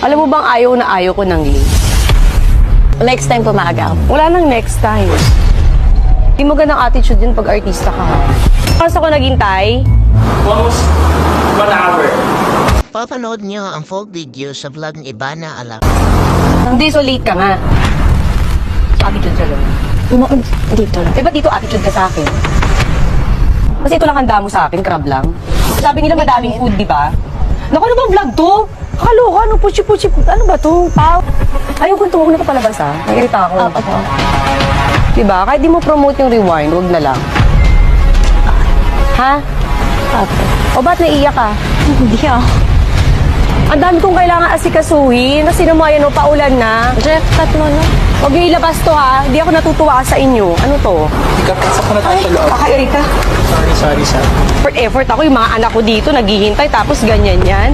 Alam mo bang ayaw ko ng late? Next time pumaga. Wala nang next time. Di mo ganang attitude yun pag artista ka. Kaso ako naghintay? Almost 1 hour. Papanood niyo ang full video sa vlog ni Ivana Alam. Hindi, so late ka nga. So attitude ka lang. Dito lang. Eh, ba't dito attitude ka sa akin? Kasi ito lang handa mo sa akin, crab lang. Sabi nila madaming food, di ba? Naku, ano bang vlog to? Kaloka, ano, puchi-puchi, ano ba to? Pao? Ayoko ito, huwag na kapalabas ha. Nag-irita ako. Opo. Diba? Kahit di mo promote yung rewind, huwag na lang. Ha? Opo. O ba't naiiyak ka? Hindi ako. Ang dami kong kailangan asikasuhin. Kasi naman yan, o, paulan na. Jeff, cut mo na. Huwag niyo ilabas to ha. Di ako natutuwa sa inyo. Ano to? Pasok ka na tayo sa loob. Kakairita. Sorry. For effort ako, yung mga anak ko dito, naghihintay, tapos ganyan yan.